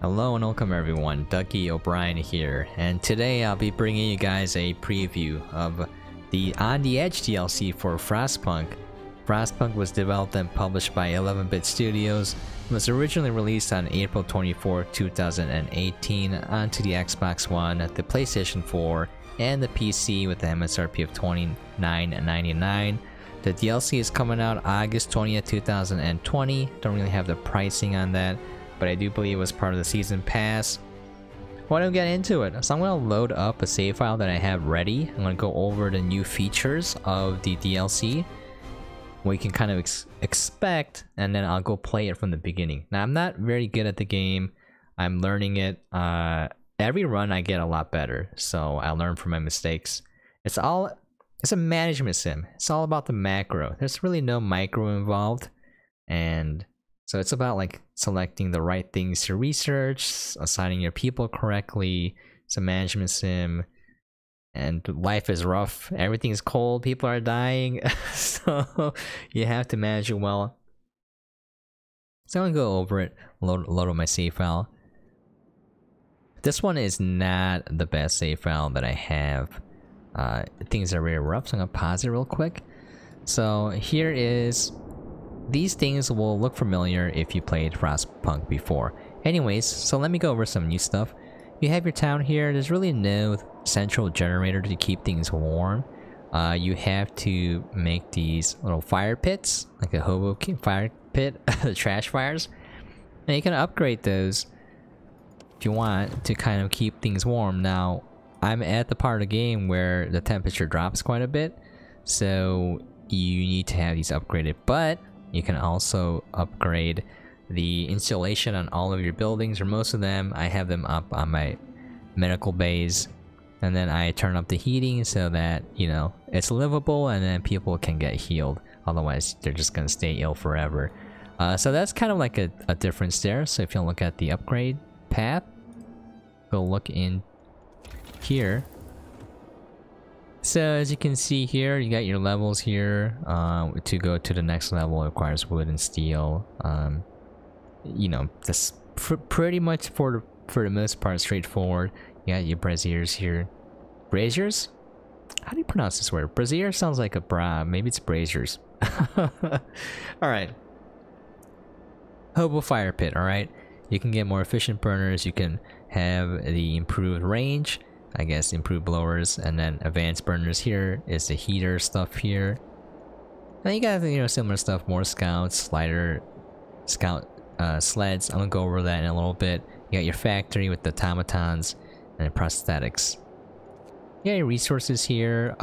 Hello and welcome everyone, duckyobrien here, and today I'll be bringing you guys a preview of the On the Edge DLC for Frostpunk. Frostpunk was developed and published by 11-bit Studios, and was originally released on April 24, 2018 onto the Xbox One, the PlayStation 4, and the PC with the MSRP of $29.99. The DLC is coming out August 20th, 2020, don't really have the pricing on that, but I do believe it was part of the season pass. Why don't we get into it? So I'm going to load up a save file that I have ready. I'm going to go over the new features of the DLC, what you can kind of expect, and then I'll go play it from the beginning. Now I'm not very good at the game. I'm learning it. Every run I get a lot better, so I learn from my mistakes. It's a management sim. It's all about the macro. There's really no micro involved, and so it's about like selecting the right things to research, assigning your people correctly. It's a management sim, and life is rough. Everything's cold. People are dying, so you have to manage it well. So I'm gonna go over it, load up my save file. This one is not the best save file that I have. Things are really rough, so I'm gonna pause it real quick. So here is. These things will look familiar if you played Frostpunk before. Anyways, so let me go over some new stuff. You have your town here. There's really no central generator to keep things warm. You have to make these little fire pits, like a hobo fire pit, the trash fires. And you can upgrade those if you want to kind of keep things warm. Now, I'm at the part of the game where the temperature drops quite a bit, so you need to have these upgraded, but you can also upgrade the insulation on all of your buildings, or most of them. I have them up on my medical bays, and then I turn up the heating so that, you know, it's livable and then people can get healed. Otherwise, they're just gonna stay ill forever. So that's kind of like a difference there. So if you look at the upgrade path, go look in here. So as you can see here, you got your levels here. To go to the next level, it requires wood and steel. You know, that's pretty much for the most part straightforward. You got your braziers here. Braziers? How do you pronounce this word? Brazier sounds like a bra. Maybe it's braziers. Alright. Hobo fire pit, alright? You can get more efficient burners. You can have the improved range. I guess improved blowers, and then advanced burners here is the heater stuff here. Now you got, you know, similar stuff, more scouts, scout sleds. I'm gonna go over that in a little bit. You got your factory with the automatons and the prosthetics. You got your resources here.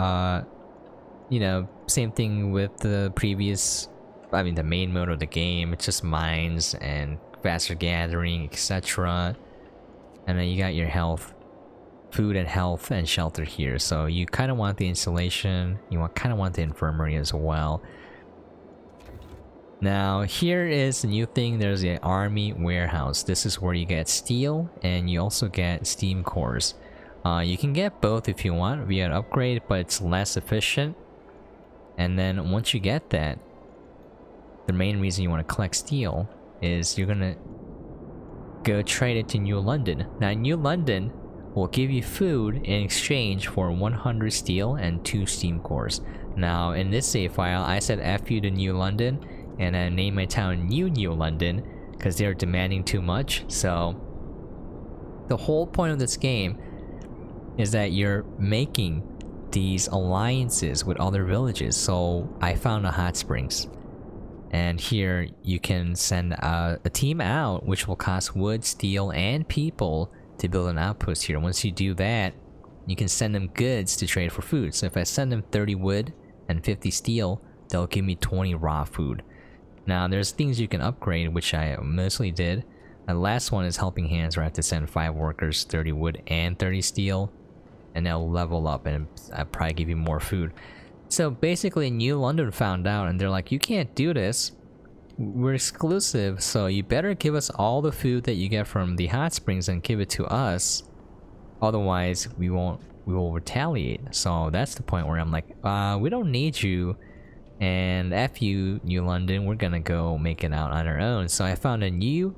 You know, same thing with the previous, I mean the main mode of the game. It's just mines and faster gathering, etc. And then you got your health. Food and health and shelter here, so you kind of want the insulation, you kind of want the infirmary as well. Now here is the new thing. There's the army warehouse. This is where you get steel and you also get steam cores. You can get both if you want via an upgrade, but it's less efficient. And then once you get that, the main reason you want to collect steel is you're gonna go trade it to New London. Now New London will give you food in exchange for 100 steel and 2 steam cores. Now in this save file, I said F you to New London, and I named my town New London because they're demanding too much. So the whole point of this game is that you're making these alliances with other villages. So I found a hot springs, and here you can send a team out, which will cost wood, steel, and people to build an outpost here. Once you do that, you can send them goods to trade for food. So if I send them 30 wood and 50 steel, they'll give me 20 raw food. Now there's things you can upgrade, which I mostly did. The last one is helping hands, where I have to send 5 workers, 30 wood and 30 steel, and they'll level up and I'll probably give you more food. So basically New London found out and they're like, you can't do this. We're exclusive, so you better give us all the food that you get from the hot springs and give it to us. Otherwise, we will retaliate. So that's the point where I'm like, we don't need you. And F you, New London, we're gonna go make it out on our own. So I found a new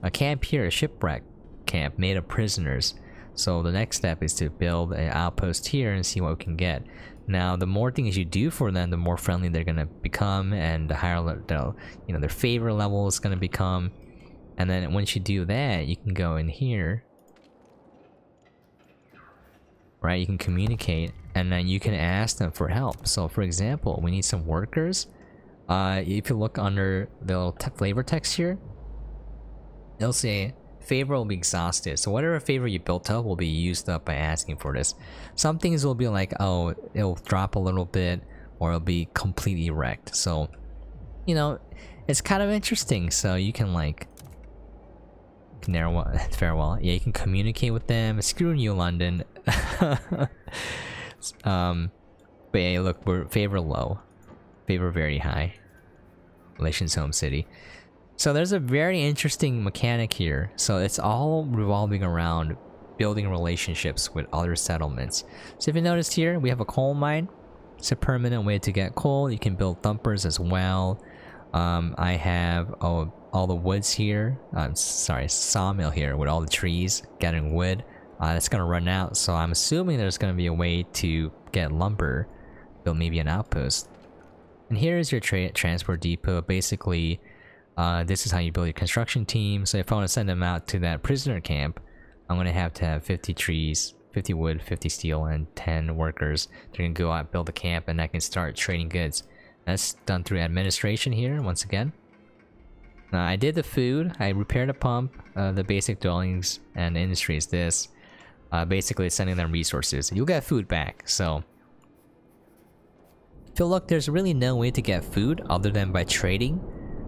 a camp here, a shipwreck camp made of prisoners. So the next step is to build an outpost here and see what we can get. Now, the more things you do for them, the more friendly they're gonna become, and the higher their favor level is gonna become. And then once you do that, you can go in here, right? You can communicate, and then you can ask them for help. So, for example, we need some workers. If you look under the little flavor text here, it'll say favor will be exhausted. So whatever favor you built up will be used up by asking for this. Some things will be like, oh, it'll drop a little bit, or it'll be completely wrecked. So, you know, it's kind of interesting. So you can like farewell. Yeah, you can communicate with them. Screw New London. But yeah, look, we're favor low, favor very high, relations home city. So there's a very interesting mechanic here. So it's all revolving around building relationships with other settlements. So if you noticed here, we have a coal mine. It's a permanent way to get coal. You can build thumpers as well. I have all the woods here. Sorry, sawmill here with all the trees getting wood. That's gonna run out, so I'm assuming there's gonna be a way to get lumber, build maybe an outpost. And here is your transport depot. Basically, this is how you build your construction team. So if I want to send them out to that prisoner camp, I'm gonna have to have 50 trees, 50 wood, 50 steel, and 10 workers. They're gonna go out, build a camp, and I can start trading goods. That's done through administration here, once again. Now, I did the food, I repaired a pump, the basic dwellings, and the industry is this. Basically sending them resources. You'll get food back, so... If you look, there's really no way to get food other than by trading.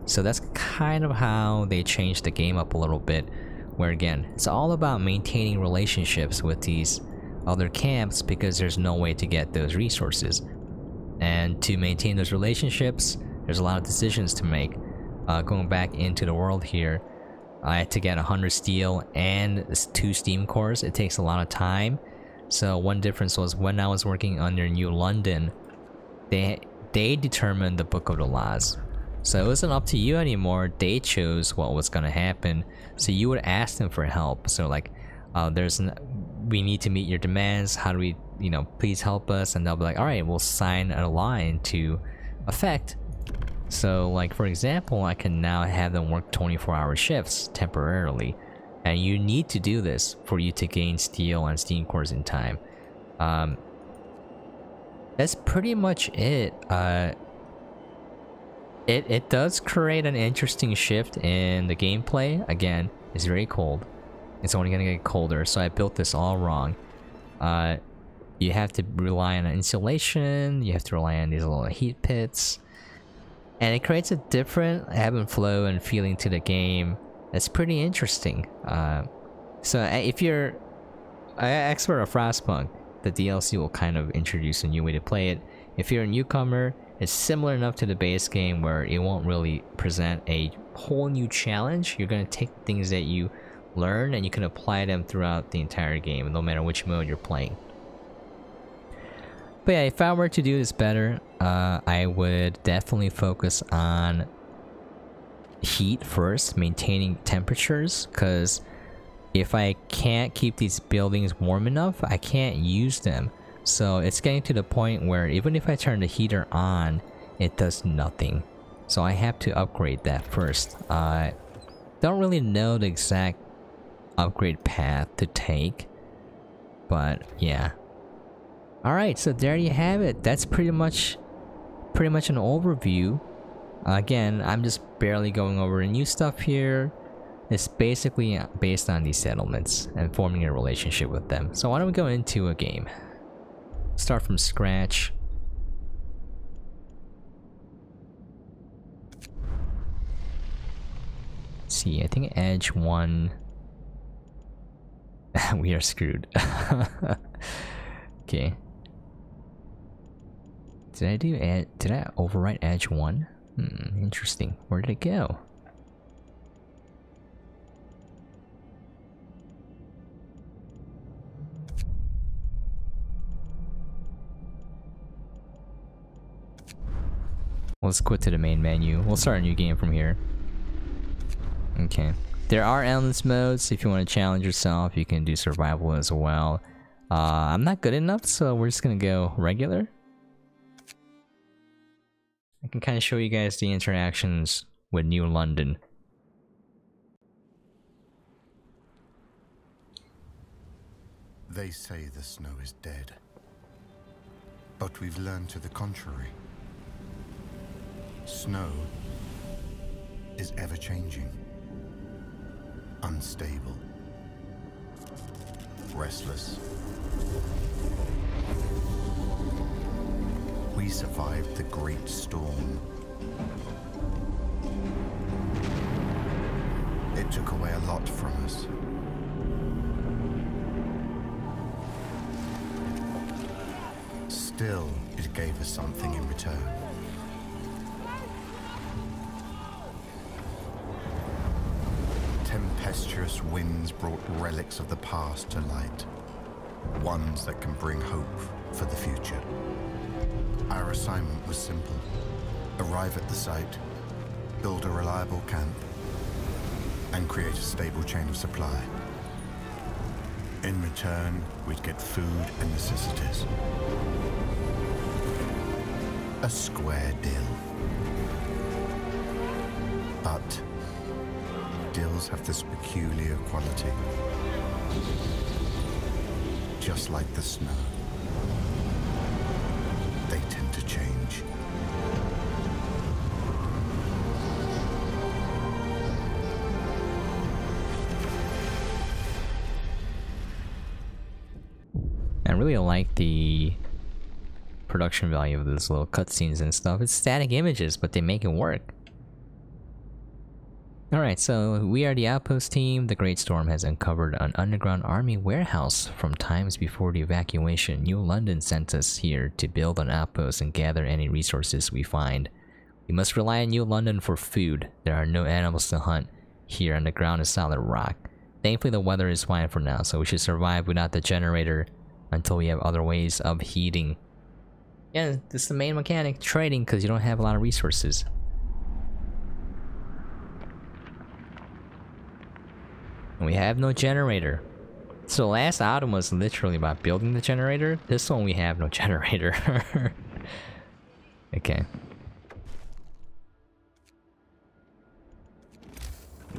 So that's kind of how they changed the game up a little bit. Where again, it's all about maintaining relationships with these other camps because there's no way to get those resources. And to maintain those relationships, there's a lot of decisions to make. Going back into the world here, I had to get 100 steel and 2 steam cores. It takes a lot of time. So one difference was when I was working under New London, they determined the Book of the Laws. So it wasn't up to you anymore. They chose what was gonna happen. So you would ask them for help. So like, we need to meet your demands. How do we, please help us? And they'll be like, all right, we'll sign a law into effect. So like, for example, I can now have them work 24-hour shifts temporarily. And you need to do this for you to gain steel and steam cores in time. That's pretty much it. It does create an interesting shift in the gameplay. Again, it's very cold. It's only gonna get colder, so I built this all wrong. You have to rely on insulation, you have to rely on these little heat pits. And it creates a different ebb and flow and feeling to the game. That's pretty interesting. So if you're an expert of Frostpunk, the DLC will kind of introduce a new way to play it. If you're a newcomer, it's similar enough to the base game where it won't really present a whole new challenge. You're going to take things that you learn and you can apply them throughout the entire game, no matter which mode you're playing. But yeah, if I were to do this better, I would definitely focus on heat first, maintaining temperatures, because if I can't keep these buildings warm enough, I can't use them. So it's getting to the point where even if I turn the heater on, it does nothing. So I have to upgrade that first. I don't really know the exact upgrade path to take, but yeah. Alright, so there you have it. That's pretty much an overview. Again, I'm just barely going over the new stuff here. It's basically based on these settlements and forming a relationship with them. So why don't we go into a game? Start from scratch. Let's see, I think Edge 1. We are screwed. Okay. Did I overwrite Edge 1? Interesting. Where did it go? Let's quit to the main menu. We'll start a new game from here. Okay. There are endless modes. If you want to challenge yourself, you can do survival as well. I'm not good enough, so we're just gonna go regular. I can kind of show you guys the interactions with New London. They say the snow is dead, but we've learned to the contrary. Snow is ever-changing, unstable, restless. We survived the great storm. It took away a lot from us. Still, it gave us something in return. Tempestuous winds brought relics of the past to light, ones that can bring hope for the future. Our assignment was simple: arrive at the site, build a reliable camp, and create a stable chain of supply. In return, we'd get food and necessities. A square deal. But deals have this peculiar quality. Just like the snow, they tend to change. I really like the production value of those little cutscenes and stuff. It's static images, but they make it work. Alright, so we are the Outpost Team. The Great Storm has uncovered an underground army warehouse from times before the evacuation. New London sent us here to build an outpost and gather any resources we find. We must rely on New London for food. There are no animals to hunt here and the ground is solid rock. Thankfully the weather is fine for now, so we should survive without the generator until we have other ways of heating. Yeah, this is the main mechanic, trading, because you don't have a lot of resources. And we have no generator. So last item was literally about building the generator. This one we have no generator. Okay.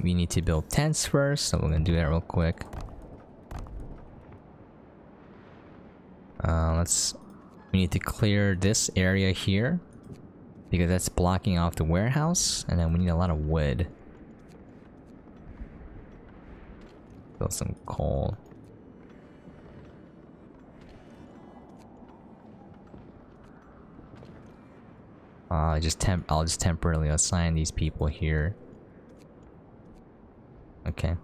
We need to build tents first, so we're gonna do that real quick. We need to clear this area here because that's blocking off the warehouse, and then we need a lot of wood. Build some coal. I'll just temporarily assign these people here. Okay.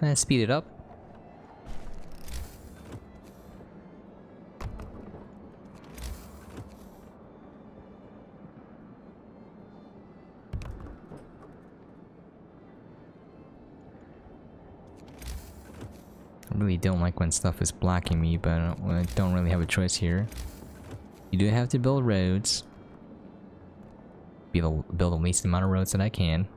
And speed it up. I really don't like when stuff is blocking me, but I don't really have a choice here. You do have to build roads. Build the least amount of roads that I can.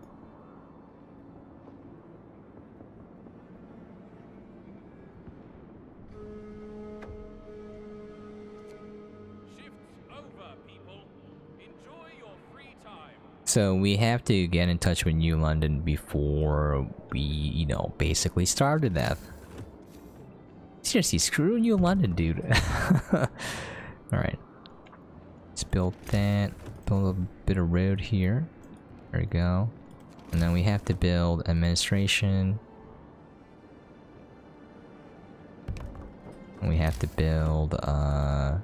So we have to get in touch with New London before we, you know, basically starve to death. Seriously, screw New London, dude. Alright. Let's build that. Build a bit of road here. There we go. And then we have to build administration. And we have to build a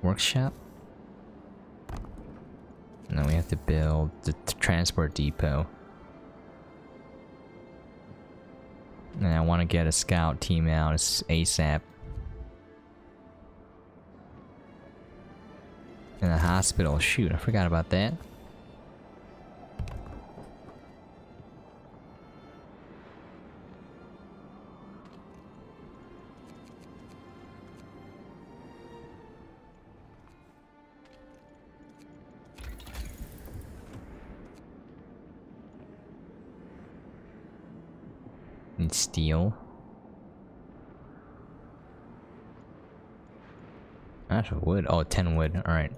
workshop. And then we have to build the transport depot. And I want to get a scout team out ASAP. And a hospital. Shoot, I forgot about that. Need steel. That's wood. Oh, 10 wood. Alright.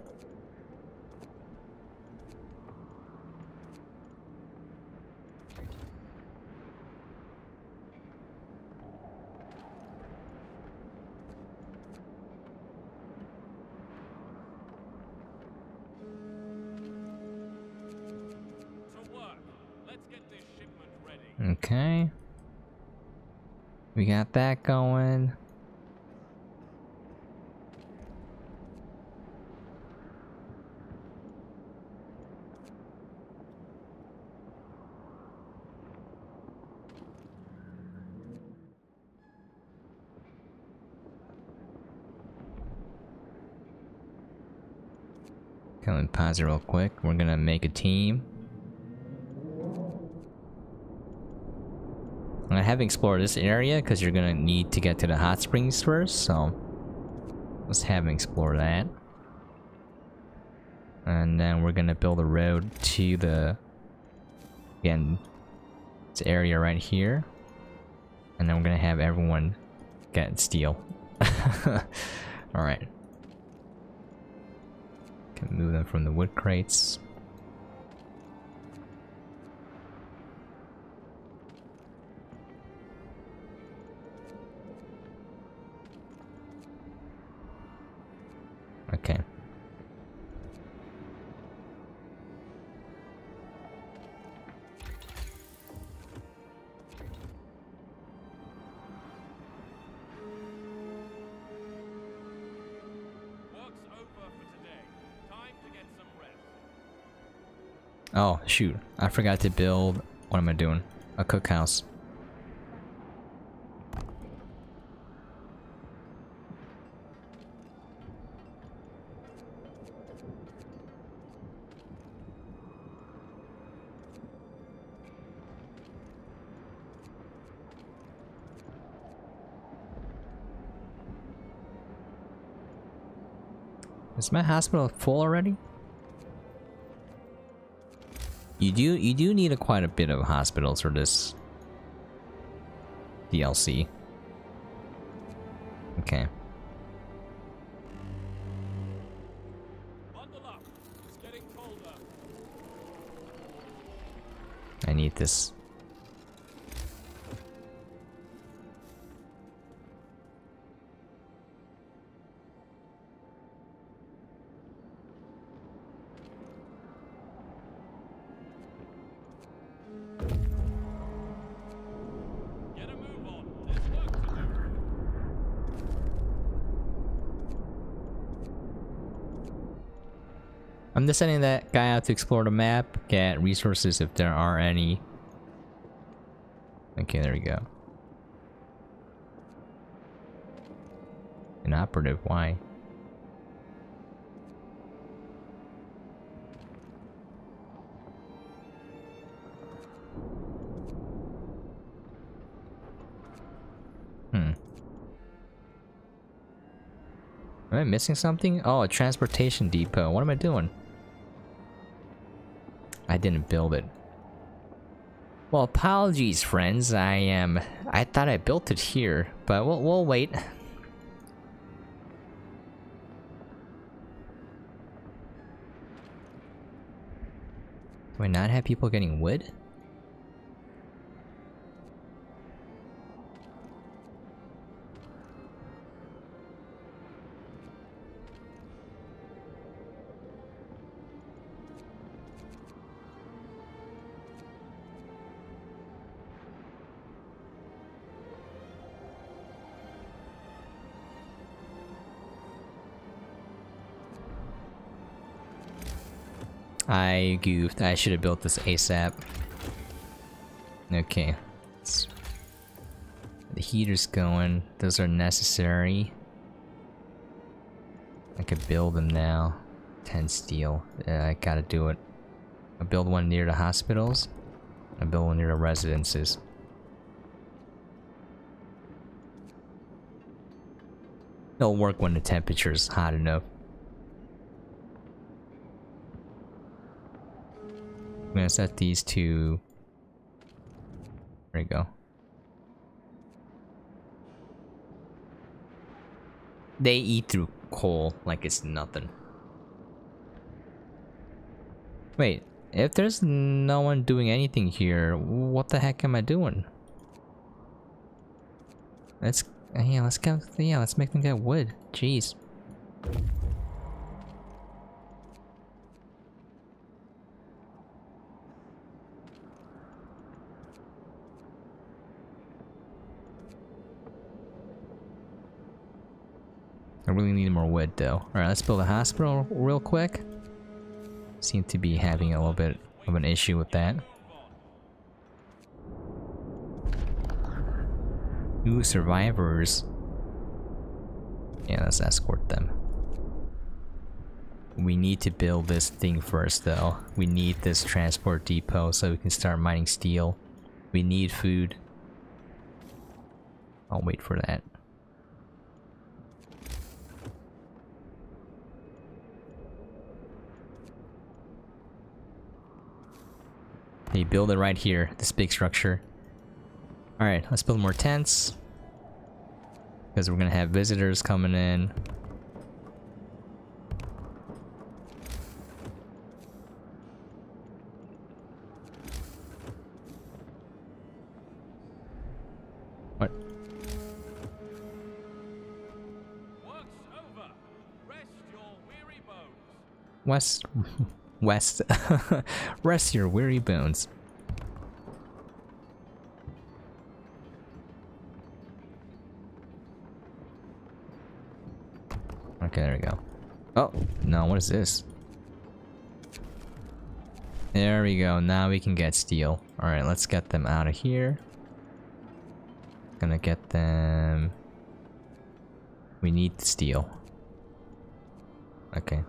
Okay. We got that going. Come and pause it real quick. We're gonna make a team. I haven't explored this area because you're gonna need to get to the hot springs first, so let's have him explore that. And then we're gonna build a road to the, again, this area right here. And then we're gonna have everyone get steel. Alright. Can move them from the wood crates. Okay. Oh, shoot. I forgot to build... What am I doing? A cookhouse. Is my hospital full already? You do need quite a bit of hospitals for this DLC. Okay. I need this. I'm just sending that guy out to explore the map, get resources if there are any. Okay, there we go. Inoperative, why? Am I missing something? Oh, a transportation depot. What am I doing? I didn't build it. Well, apologies, friends. I thought I built it here, but we'll wait. Do I not have people getting wood? I goofed. I should have built this ASAP. Okay. The heater's going. Those are necessary. I could build them now. 10 steel. I gotta do it. I'll build one near the hospitals. I'll build one near the residences. It'll work when the temperature's hot enough. I'm gonna set these to... There you go. They eat through coal like it's nothing. Wait, if there's no one doing anything here, what the heck am I doing? Let's let's make them get wood. Jeez. I really need more wood though. Alright, let's build a hospital real quick. Seem to be having a little bit of an issue with that. New survivors. Yeah, let's escort them. We need to build this thing first though. We need this transport depot so we can start mining steel. We need food. I'll wait for that. They build it right here, this big structure. Alright, let's build more tents. Because we're gonna have visitors coming in. What? Work's over. Rest your weary bones. West. Rest your weary bones. Okay, there we go. Oh, no, what is this? There we go, now we can get steel. Alright, let's get them out of here. Gonna get them... We need the steel. Okay.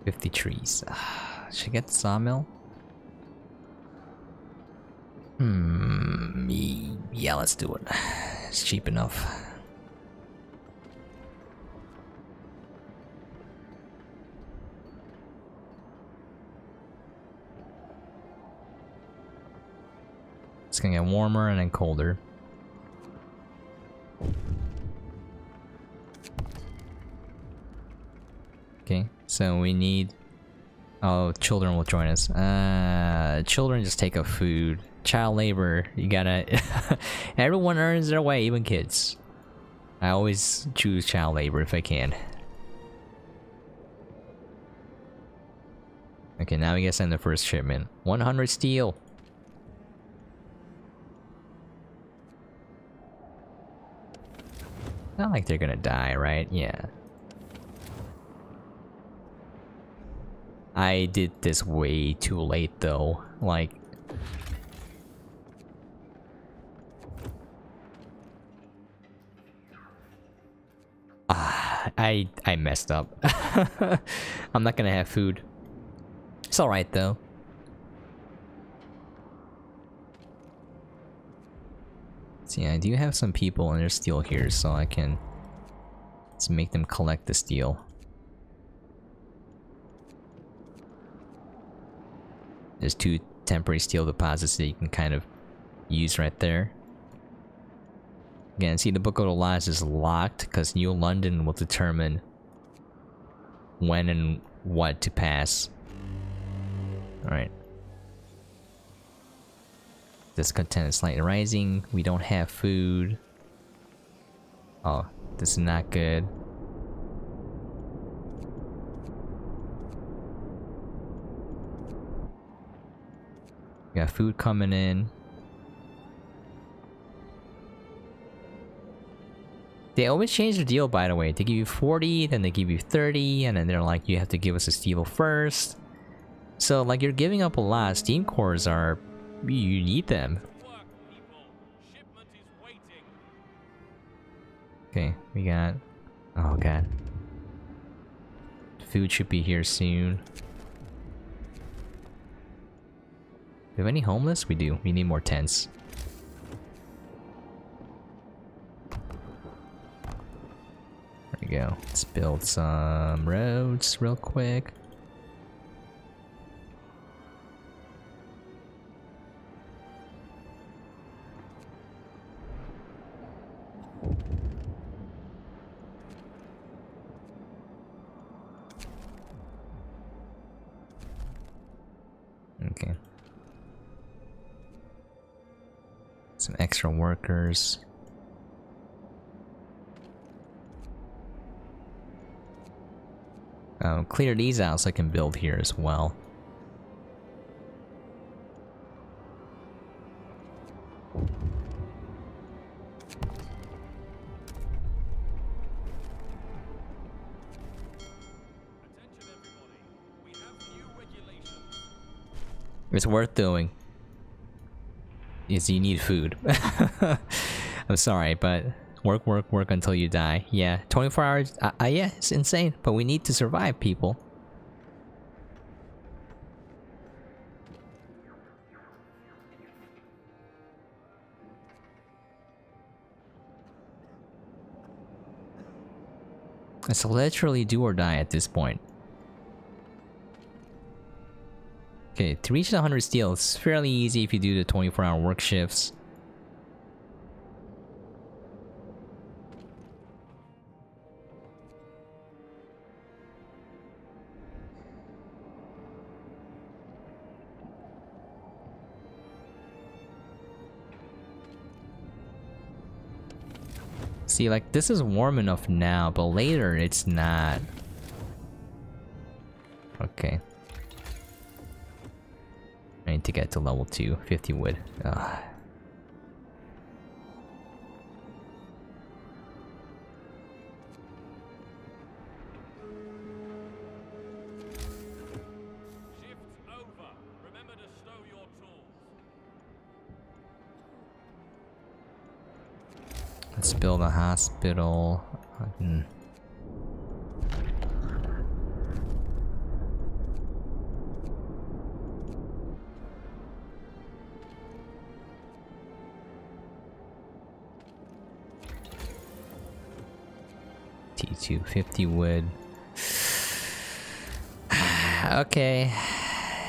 $50 trees. Should I get the sawmill? Yeah, let's do it. It's cheap enough. It's gonna get warmer and then colder. Okay, so we need... Oh, children will join us. Children just take up food. Child labor, you gotta... Everyone earns their way, even kids. I always choose child labor if I can. Okay, now we gotta send the first shipment. 100 steel. Not like they're gonna die, right? Yeah. I did this way too late though, like... I messed up. I'm not gonna have food. It's alright though. See, I do have some people and there's steel here, so I can... Let's make them collect the steel. There's 2 temporary steel deposits that you can kind of use right there. Again, see, the Book of the Laws is locked because New London will determine when and what to pass. Alright. Discontent is slightly rising. We don't have food. Oh, this is not good. We got food coming in. They always change the deal, by the way. They give you 40, then they give you 30, and then they're like, you have to give us a steel first. So, like, you're giving up a lot. Steam cores are... You need them. Okay, we got... Oh, God. Food should be here soon. Do we have any homeless? We do. We need more tents. go. Let's build some roads real quick. Okay. Some extra workers. Clear these out so I can build here as well. It's worth doing. Is you need food. I'm sorry, but work, work, work until you die. Yeah, 24 hours. Yeah, it's insane, but we need to survive, people. It's literally do or die at this point. Okay, to reach the 100 steel, it's fairly easy if you do the 24-hour work shifts. See, like, this is warm enough now, but later it's not. Okay. I need to get to level 2, 50 wood. Ugh. Shift's over. Remember to stow your tools. Let's build a hospital. T2 50 wood. Okay.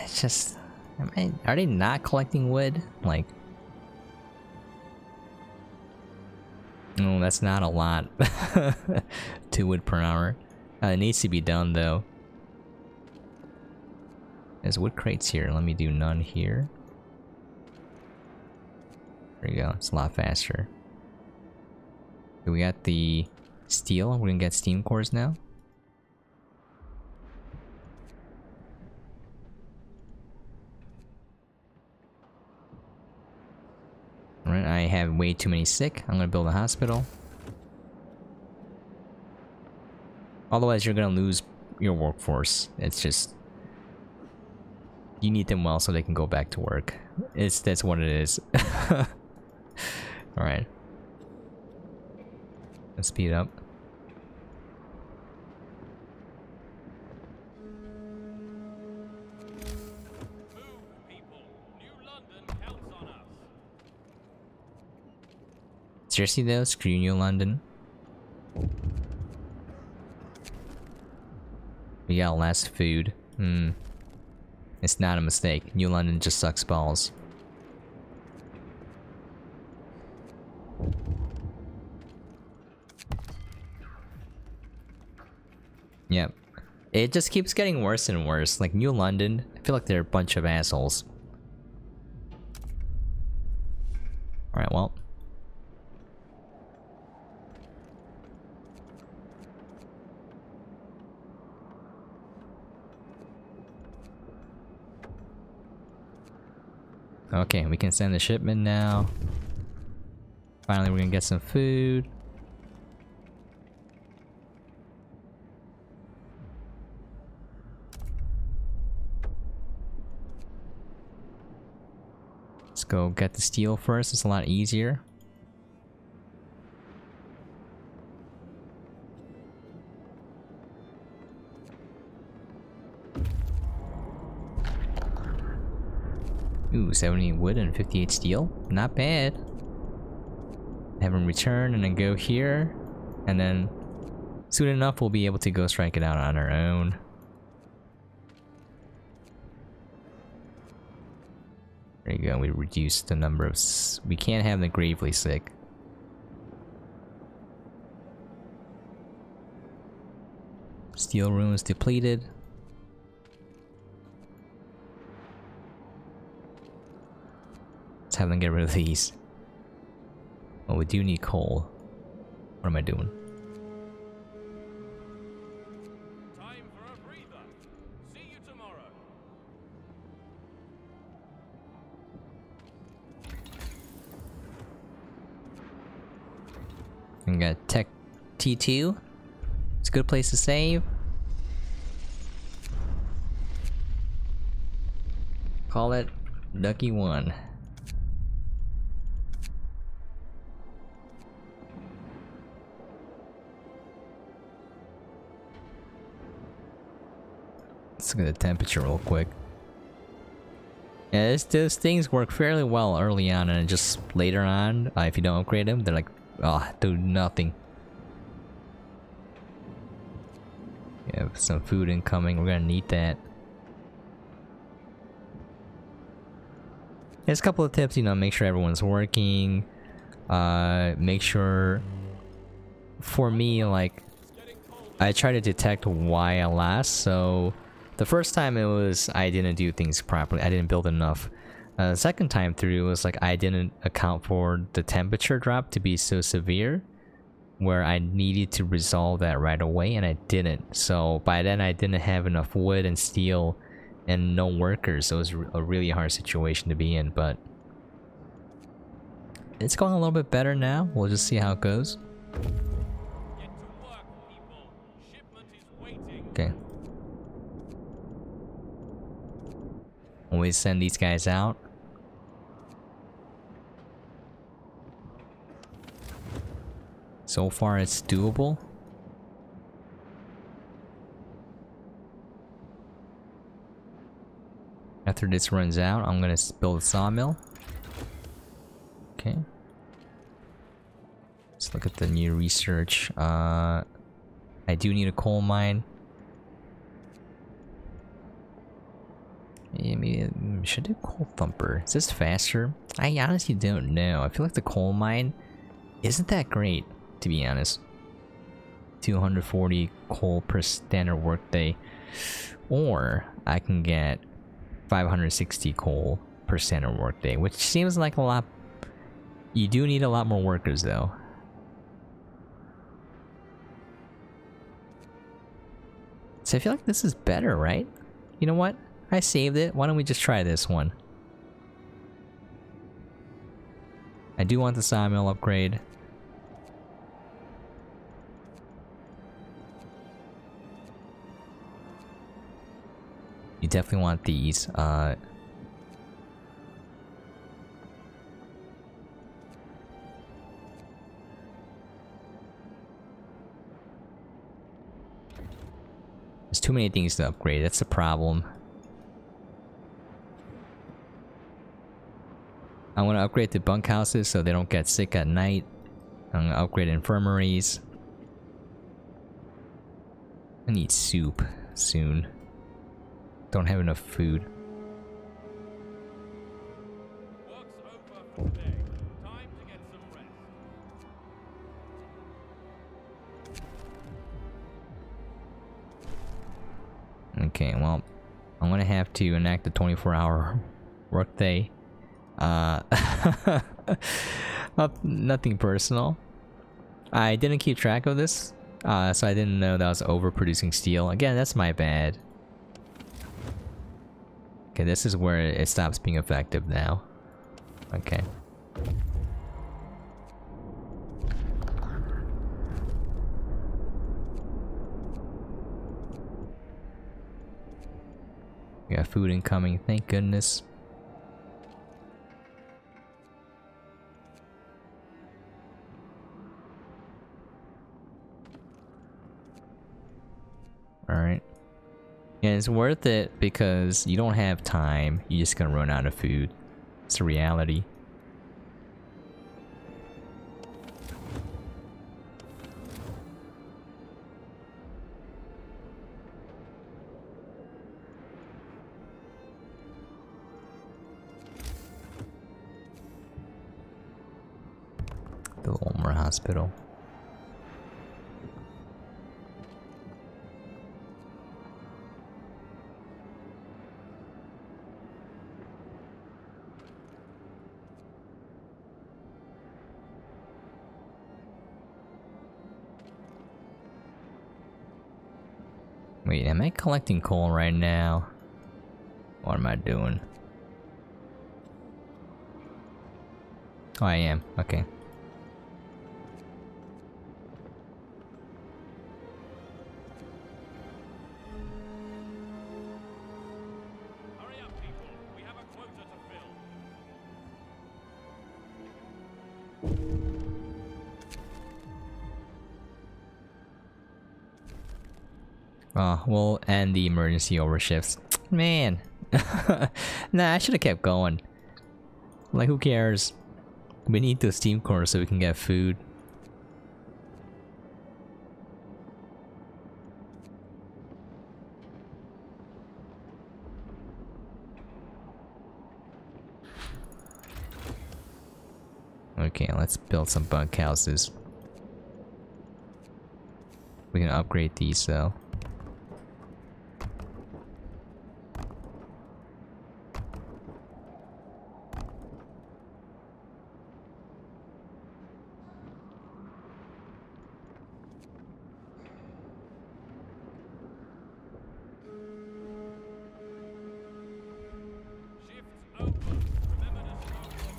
It's just, are they not collecting wood? Like, no, that's not a lot. 2 wood per hour. It needs to be done though. There's wood crates here. Let me do none here. There you go. It's a lot faster. Okay, we got the steel. We're gonna get steam cores now. Alright, I have way too many sick. I'm gonna build a hospital. Otherwise, you're gonna lose your workforce. It's just, you need them well so they can go back to work. That's what it is. Alright. Let's speed up. Move, people. New London counts on us. Seriously though, screw New London. We got less food. It's not a mistake. New London just sucks balls. Yep. It just keeps getting worse and worse. Like New London, I feel like they're a bunch of assholes. Alright, well. Okay, we can send the shipment now. Finally, we're gonna get some food. Let's go get the steel first. It's a lot easier. Ooh, 70 wood and 58 steel. Not bad. Have them return and then go here. And then Soon enough, we'll be able to go strike it out on our own. There you go, we reduced the number of... we can't have the gravely sick. Steel runes depleted. Let's have them get rid of these. Oh, we do need coal. What am I doing? Time for a breather. See you tomorrow. We got Tech T2. It's a good place to save. Call it Ducky 1. Let's look at the temperature real quick. Yeah, those things work fairly well early on, and just later on, if you don't upgrade them, they're like, oh, do nothing. We have some food incoming, we're gonna need that. There's a couple of tips, you know, make sure everyone's working. Make sure, for me, like, I try to detect why I last, so the first time it was I didn't do things properly, I didn't build enough. The second time through it was like I didn't account for the temperature drop to be so severe, where I needed to resolve that right away, and I didn't. So by then I didn't have enough wood and steel and no workers, so it was a really hard situation to be in, but it's going a little bit better now. We'll just see how it goes. Get to work, people. Shipment is waiting. Okay. Always send these guys out. So far it's doable. After this runs out, I'm gonna build a sawmill. Okay. Let's look at the new research. I do need a coal mine. Yeah, maybe should do coal thumper. Is this faster? I honestly don't know. I feel like the coal mine isn't that great, to be honest. 240 coal per standard workday, or I can get 560 coal per standard workday, which seems like a lot. You do need a lot more workers, though. So I feel like this is better, right? You know what? I saved it. Why don't we just try this one? I do want the sawmill upgrade. You definitely want these. There's too many things to upgrade. That's the problem. I want to upgrade the bunkhouses so they don't get sick at night. I'm going to upgrade infirmaries. I need soup soon. Don't have enough food. Work's over for today. Time to get some rest. Okay, well, I'm gonna have to enact the 24-hour workday. Nothing personal. I didn't keep track of this, so I didn't know that I was overproducing steel. Again, that's my bad. Okay, this is where it stops being effective now. Okay. We got food incoming, thank goodness. Alright. And it's worth it because you don't have time, you're just gonna run out of food. It's a reality. Build one more hospital. Wait, am I collecting coal right now? What am I doing? Oh, I am. Okay. Hurry up, people. We have a quota to fill. Oh, we'll end the emergency overshifts. Man. Nah, I should have kept going. Like, who cares? We need the steam core so we can get food. Okay, let's build some bunkhouses. We can upgrade these though. Shifts over. Remember to start your call.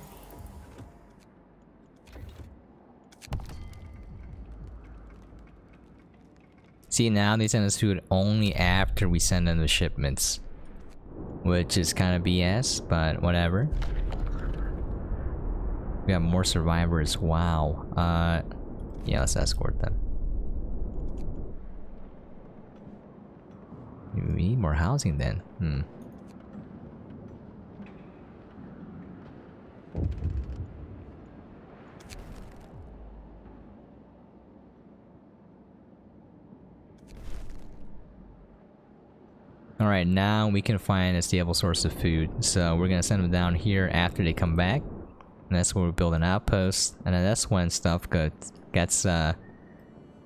See, now they send us food only after we send them the shipments. Which is kind of BS, but whatever. We have more survivors, wow. Yeah, let's escort them. We need more housing then, Alright, now we can find a stable source of food. So we're gonna send them down here after they come back. And that's where we build an outpost. And then that's when stuff gets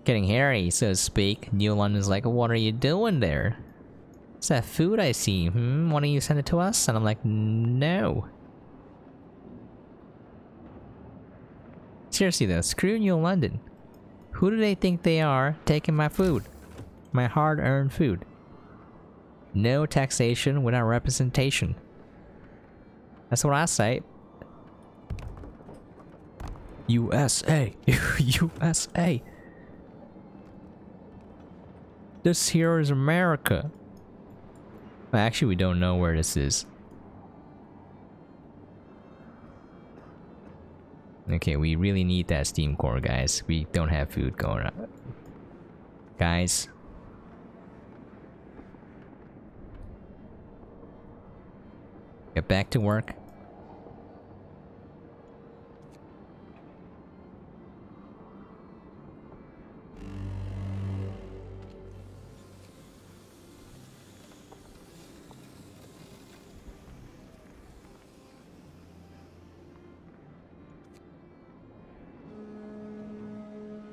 getting hairy, so to speak. New London's like, what are you doing there? What's that food I see? Why don't you send it to us? And I'm like, no. Seriously though, screw New London. Who do they think they are taking my food? My hard-earned food. No taxation without representation. That's what I say. USA! USA! This here is America. Well, actually, we don't know where this is. Okay, we really need that steam core, guys. We don't have food going on. Guys. Get back to work.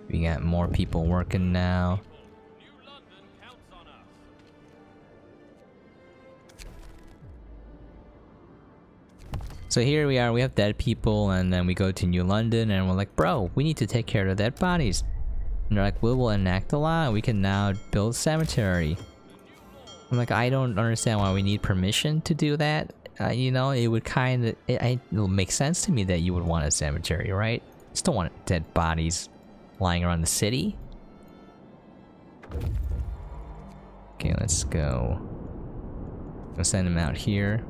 We got more people working now. New London counts on us. So here we are, we have dead people, and then we go to New London and we're like, bro, we need to take care of the dead bodies. And they're like, we will enact a law, we can now build a cemetery. I'm like, I don't understand why we need permission to do that. You know, it would kind of, it'll make sense to me that you would want a cemetery, right? Just don't want dead bodies lying around the city. Okay, let's go. We'll send them out here.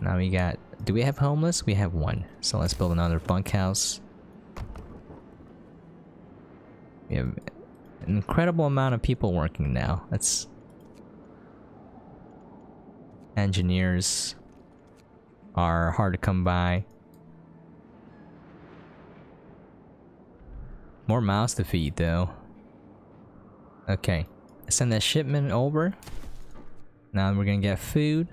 Now we got... Do we have homeless? We have one. So let's build another bunkhouse. We have an incredible amount of people working now. That's... Engineers are hard to come by. More mouths to feed, though. Okay. Send that shipment over. Now we're gonna get food.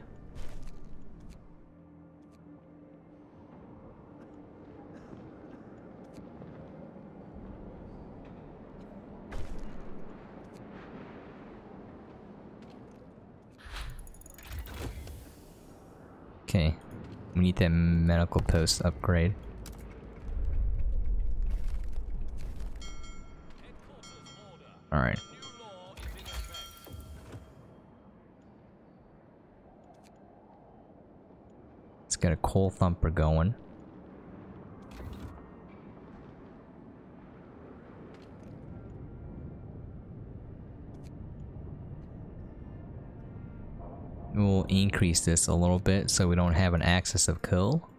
Okay. We need that medical post upgrade. Alright. Let's get a coal thumper going. We'll increase this a little bit so we don't have an axis of kill.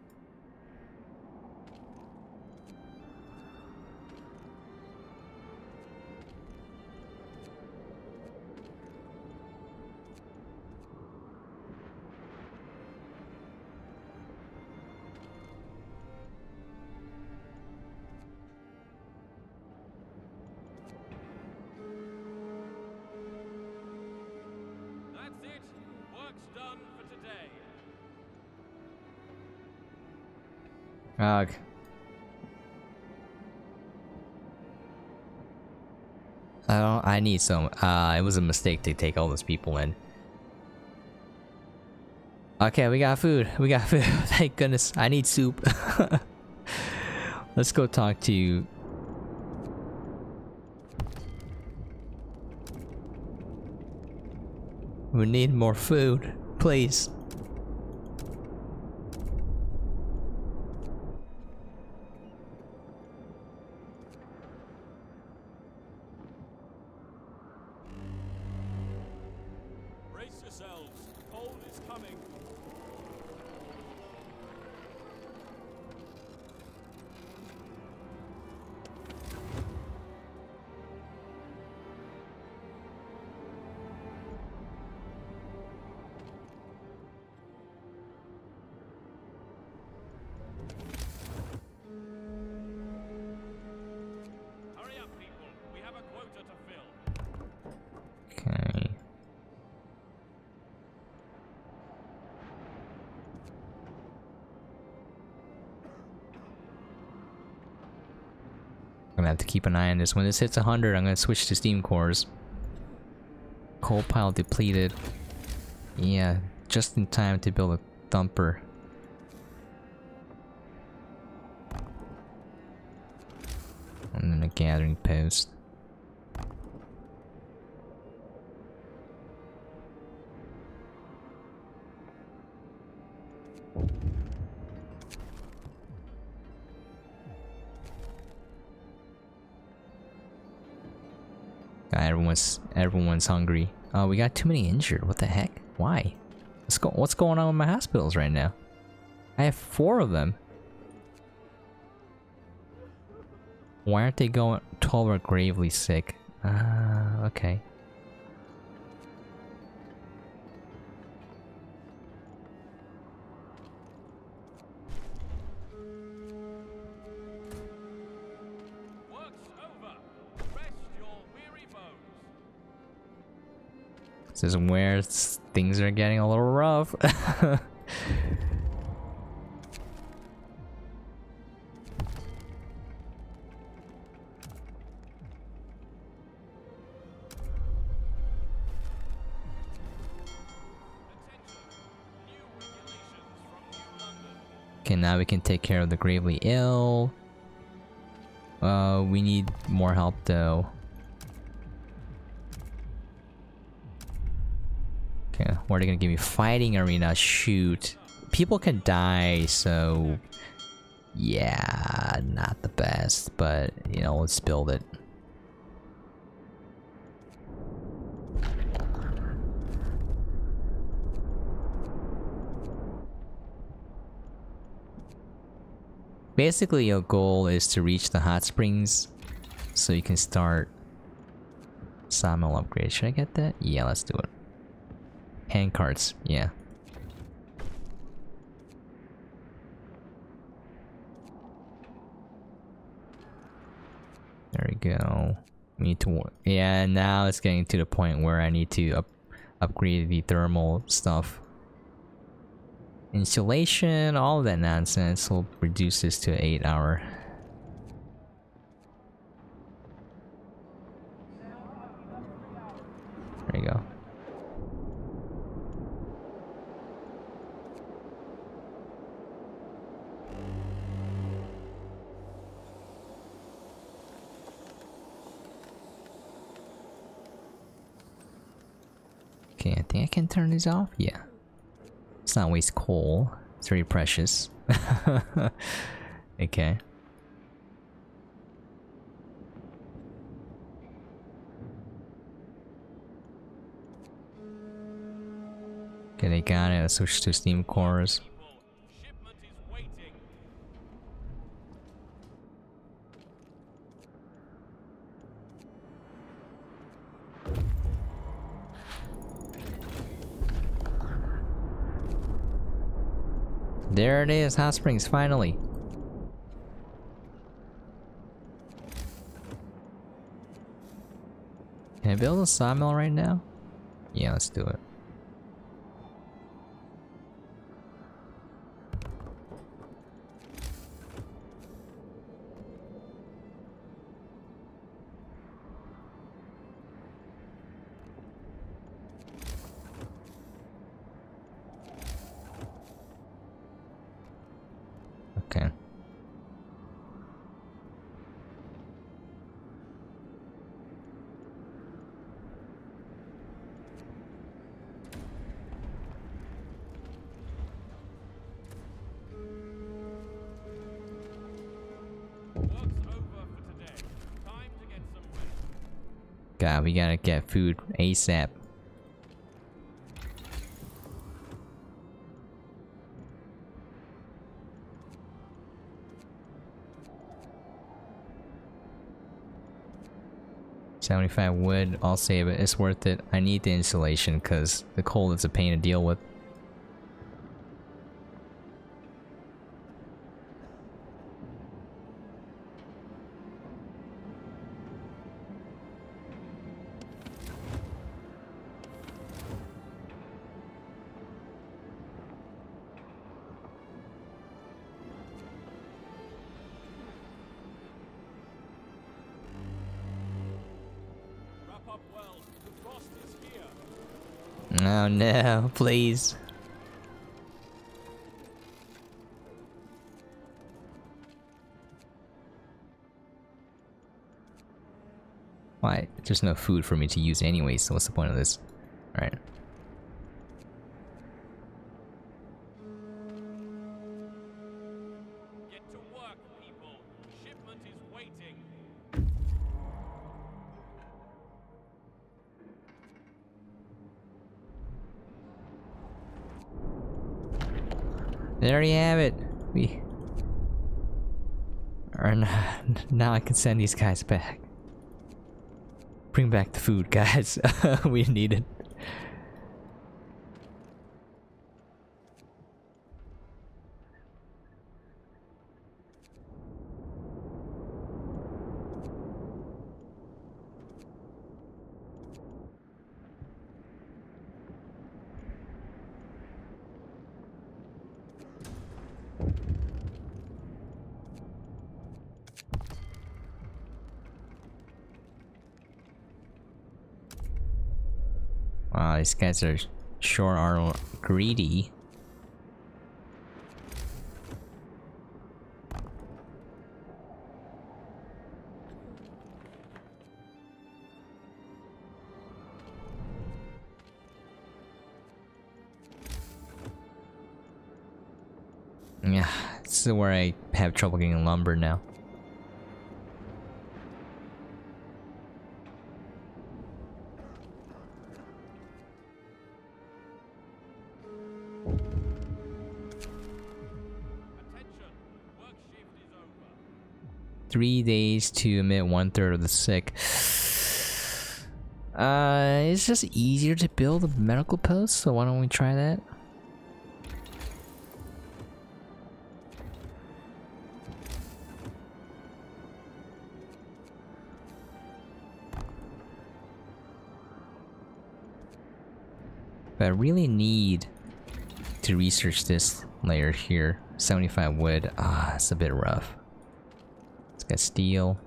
That's it. Work's done for today. Ugh. I need some. It was a mistake to take all those people in. Okay, we got food. We got food. Thank goodness. I need soup. Let's go talk to you. We need more food, please. Brace yourselves. Cold is coming. Hurry up, people. We have a quota to fill. Okay. I'm gonna have to keep an eye on this. When this hits 100, I'm gonna switch to steam cores. Coal pile depleted. Yeah, just in time to build a thumper. And then a gathering post. Everyone's hungry. Oh, we got too many injured. What the heck? Why? What's going on with my hospitals right now? I have 4 of them. Why aren't they going? 12 are gravely sick. Okay. Work's over. Rest your weary bones. This is where things are getting a little rough. Okay, now we can take care of the gravely ill. We need more help though. Okay, what are they gonna give me? Fighting arena, shoot. People can die, so yeah, not the best, but you know, let's build it. Basically, your goal is to reach the hot springs so you can start Sawmill upgrade. Should I get that? Yeah, let's do it. Hand carts, yeah. There we go. We need to, yeah, now it's getting to the point where I need to upgrade the thermal stuff. Insulation, all of that nonsense. We'll reduce this to 8 hour. There you go. think I can turn these off? Yeah. Let's not waste coal. It's very precious. Okay. Okay, they got it. Let's switch to steam cores. Shipment is waiting. There it is, hot springs, finally. Can I build a sawmill right now? Yeah, let's do it. Okay. Work's over for today. Time to get some rest. God, we gotta get food ASAP. $75 wood, I'll save it. It's worth it. I need the insulation because the coal is a pain to deal with. Wrap up well. The frost is here. Oh no, please. Why? There's no food for me to use anyway, so what's the point of this? Alright. Get to work, people. Shipment is waiting. There you have it. We are now I can send these guys back. Bring back the food, guys. We need it. Wow, these guys are sure are greedy. Yeah, this is where I have trouble getting lumber now. Attention. Work shift is over. 3 days to admit 1/3 of the sick. It's just easier to build a medical post, so why don't we try that? But I really need to research this layer here. 75 wood. Ah, it's a bit rough. Let's get steel.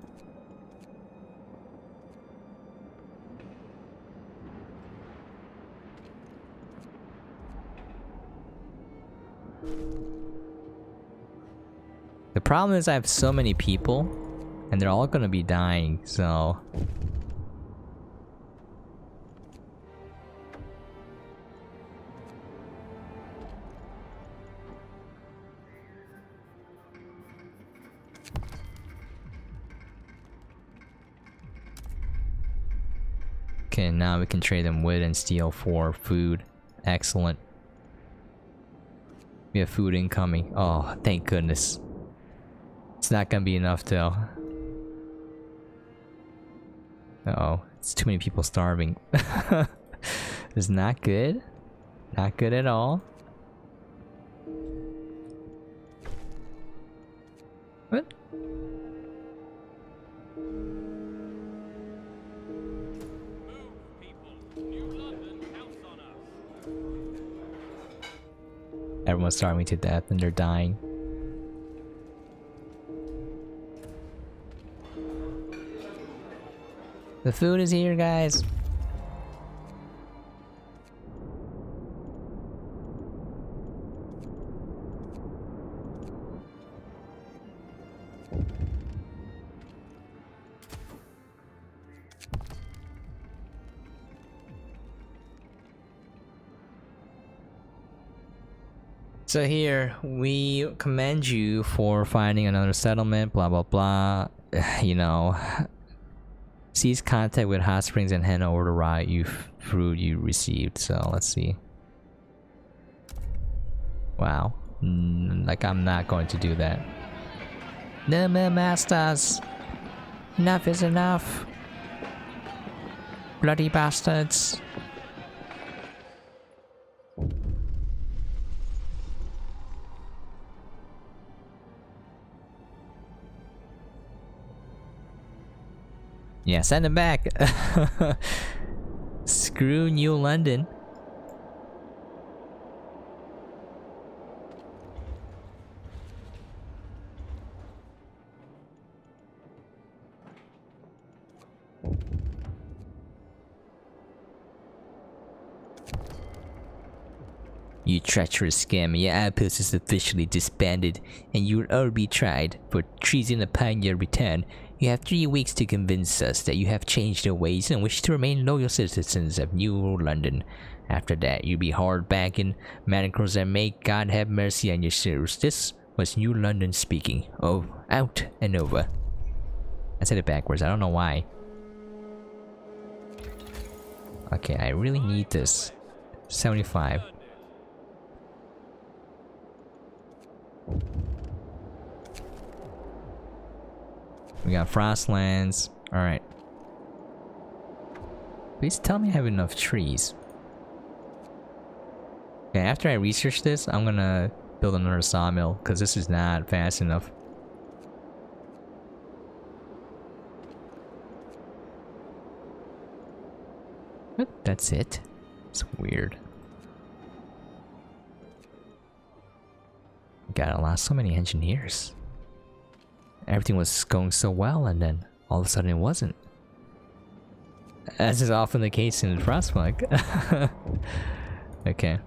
The problem is I have so many people and they're all gonna be dying, so Okay, now we can trade them wood and steel for food. Excellent. We have food incoming. Oh, thank goodness. It's not gonna be enough though. Uh-oh, it's too many people starving. It's not good. Not good at all. What? Everyone's starving to death and they're dying. The food is here, guys. So here, we commend you for finding another settlement, blah blah blah. You know, cease contact with hot springs and hand over the raw fruit you received. So let's see. Wow, like I'm not going to do that. No more masters. Enough is enough. Bloody bastards. Yeah, send him back. Screw New London. You treacherous scammer, your outpost is officially disbanded, and you will all be tried for treason upon your return. You have 3 weeks to convince us that you have changed your ways and wish to remain loyal citizens of New London. After that, you'll be hauled back in manacles and may God have mercy on your souls. This was New London speaking. Oh, out and over. I said it backwards, I don't know why. Okay, I really need this. 75. We got Frostlands. Alright. Please tell me I have enough trees. Okay, after I research this, I'm gonna build another sawmill, because this is not fast enough. What? That's it? It's weird. God, I lost so many engineers. Everything was going so well, and then all of a sudden it wasn't. As is often the case in Frostpunk. Okay.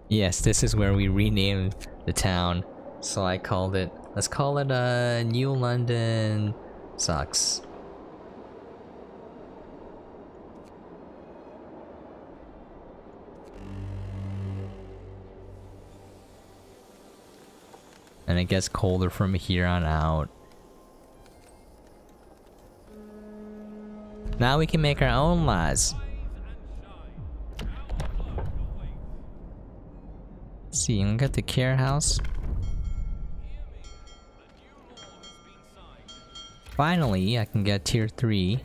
Yes, this is where we renamed the town. So I called it... Let's call it New London Sucks. And it gets colder from here on out. Now we can make our own laws. Let's see, I'm gonna get the care house. Finally, I can get tier 3.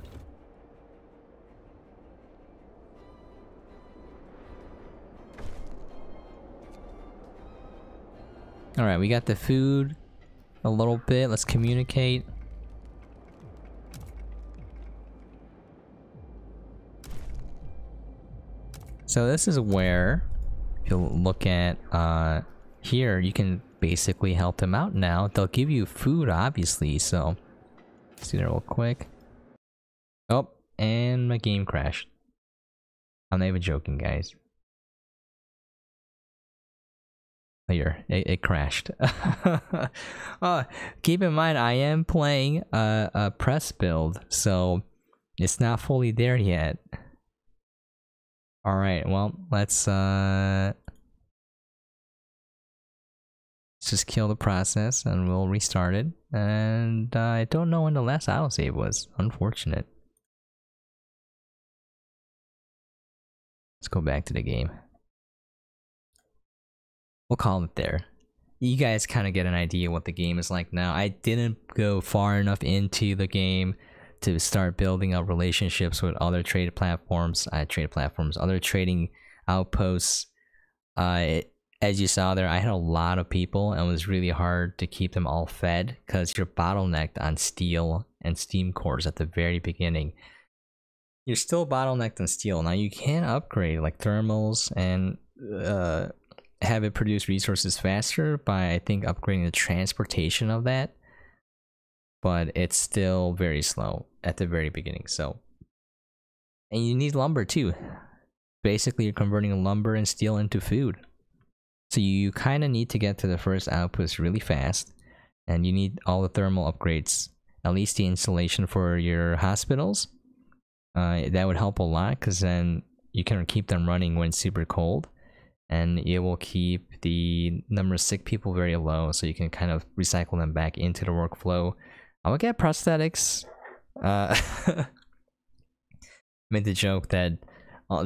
Alright, we got the food a little bit. Let's communicate. So this is where, if you look at here, you can basically help them out now. They'll give you food, obviously, so... Let's do that real quick. Oh, and my game crashed. I'm not even joking, guys. Here, it crashed. Oh, keep in mind, I am playing a press build, so it's not fully there yet. Alright, well, let's just kill the process and we'll restart it. And I don't know when the last autosave was. Unfortunate. Let's go back to the game. We'll call it there. You guys kind of get an idea what the game is like now. I didn't go far enough into the game to start building up relationships with other trade platforms, other trading outposts. As you saw there, I had a lot of people and it was really hard to keep them all fed because you're bottlenecked on steel and steam cores at the very beginning. You're still bottlenecked on steel. Now you can upgrade like thermals and have it produce resources faster by, I think, upgrading the transportation of that. But it's still very slow at the very beginning. So, and you need lumber too. Basically, you're converting lumber and steel into food. So you kind of need to get to the first outpost really fast, and you need all the thermal upgrades, at least the insulation for your hospitals. That would help a lot because then you can keep them running when it's super cold, and it will keep the number of sick people very low, so you can kind of recycle them back into the workflow. I will get prosthetics. Made the joke that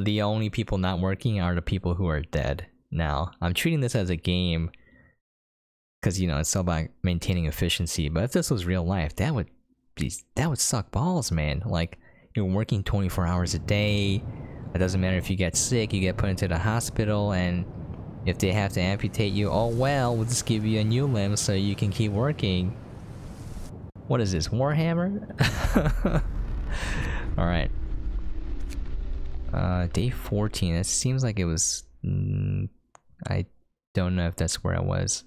the only people not working are the people who are dead. Now, I'm treating this as a game because, you know, it's all about maintaining efficiency. But if this was real life, that would suck balls, man. Like, you're working 24 hours a day. It doesn't matter if you get sick, you get put into the hospital, and if they have to amputate you, oh well, we'll just give you a new limb so you can keep working. What is this, Warhammer? Alright. Day 14, it seems like it was... I don't know if that's where I was.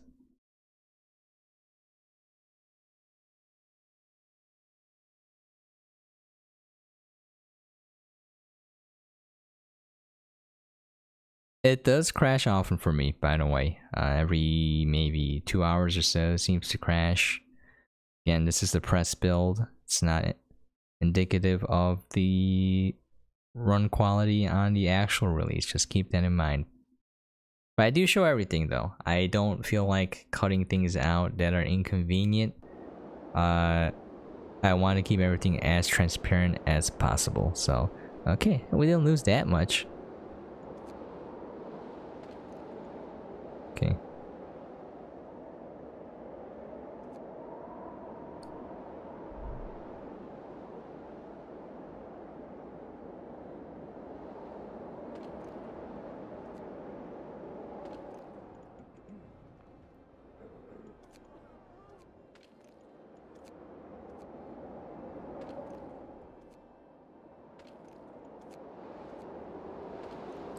It does crash often for me, by the way. Every maybe 2 hours or so it seems to crash. Again, this is the press build. It's not indicative of the run quality on the actual release. Just keep that in mind. But I do show everything though. I don't feel like cutting things out that are inconvenient. I want to keep everything as transparent as possible. So, okay, we didn't lose that much. Okay.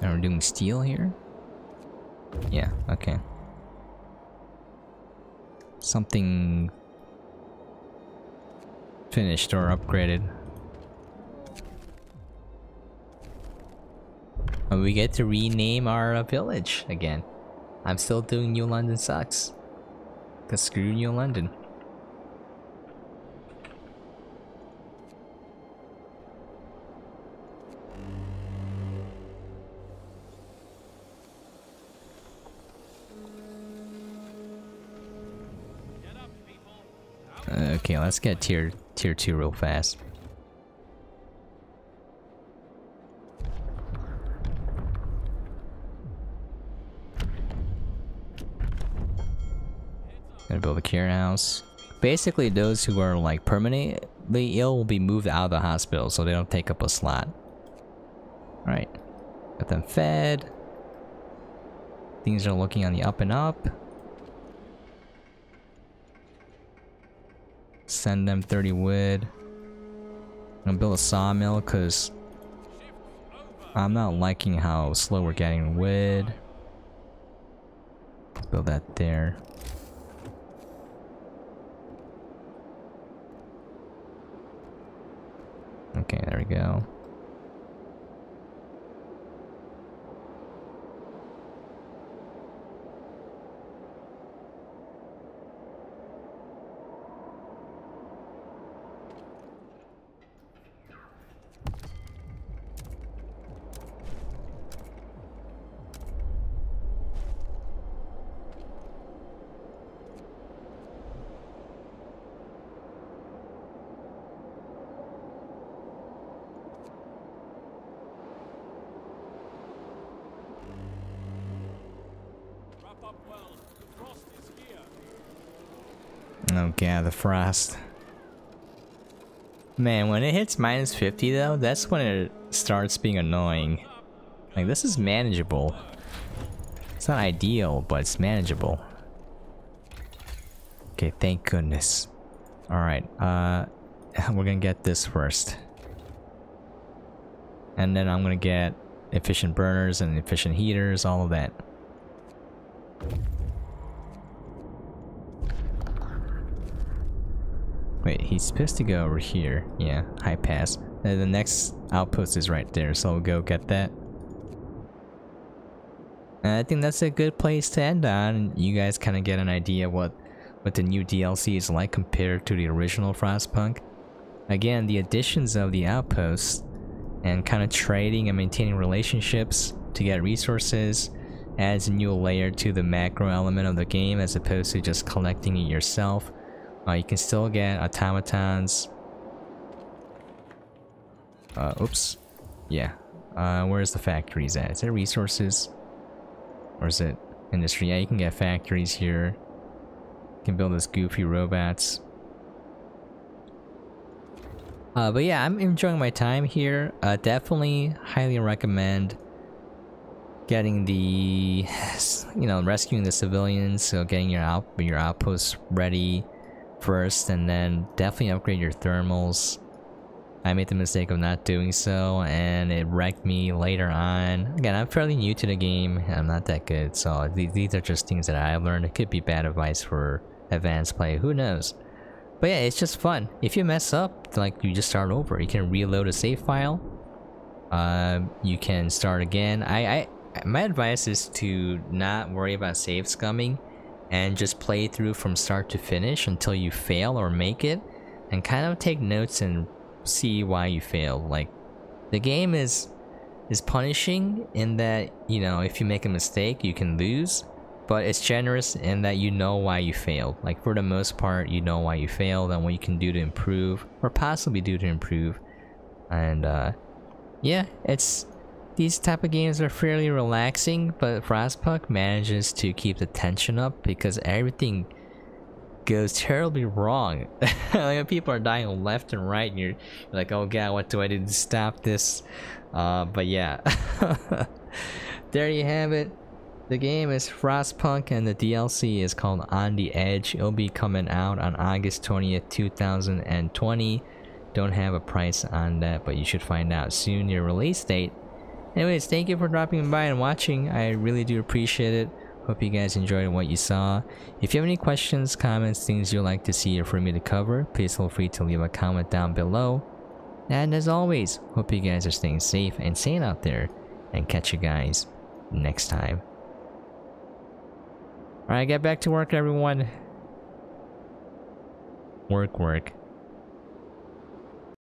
Are we doing steel here? Yeah, okay. Something finished or upgraded. And we get to rename our village again. I'm still doing New London sucks. Cause screw New London. Okay, let's get tier 2 real fast. Gonna build a care house. Basically, those who are like permanently ill will be moved out of the hospital so they don't take up a slot. Alright. Got them fed. Things are looking on the up and up. Send them 30 wood. I'm gonna build a sawmill because I'm not liking how slow we're getting wood. Let's build that there. Okay, there we go. up well. The frost is here. Oh god, the frost. Man, when it hits -50 though, that's when it starts being annoying. Like, this is manageable. It's not ideal, but it's manageable. Okay, thank goodness. Alright, we're gonna get this first. And then I'm gonna get efficient burners and efficient heaters, all of that. Wait, he's supposed to go over here. Yeah, high pass. And the next outpost is right there, so we'll go get that. And I think that's a good place to end on. You guys kind of get an idea what the new DLC is like compared to the original Frostpunk. Again, the additions of the outposts and kind of trading and maintaining relationships to get resources adds a new layer to the macro element of the game as opposed to just collecting it yourself. You can still get automatons. Oops. Yeah. Where's the factories at? Is there resources? Or is it industry? Yeah, you can get factories here. You can build those goofy robots. But yeah, I'm enjoying my time here. Definitely highly recommend getting the, rescuing the civilians. So getting your outposts ready first, and then definitely upgrade your thermals. I made the mistake of not doing so, and it wrecked me later on. Again, I'm fairly new to the game. I'm not that good, so these are just things that I've learned. It could be bad advice for advanced play, who knows? But yeah, it's just fun. If you mess up, like, you just start over. You can reload a save file. You can start again. My advice is to not worry about save scumming and just play through from start to finish until you fail or make it, and kind of take notes and see why you failed. Like, the game is punishing in that, if you make a mistake you can lose, but it's generous in that you know why you failed. Like, for the most part, you know why you failed and what you can do to improve, or possibly do to improve. And yeah, these type of games are fairly relaxing, but Frostpunk manages to keep the tension up because everything goes terribly wrong. Like, people are dying left and right, and you're like, oh god, what do I do to stop this? But yeah. There you have it. The game is Frostpunk, and the DLC is called On the Edge. It'll be coming out on August 20th, 2020. Don't have a price on that, but you should find out soon your release date. Anyways, thank you for dropping by and watching. I really do appreciate it. Hope you guys enjoyed what you saw. If you have any questions, comments, things you'd like to see or for me to cover, please feel free to leave a comment down below. And as always, hope you guys are staying safe and sane out there, and catch you guys next time. Alright, get back to work, everyone. Work.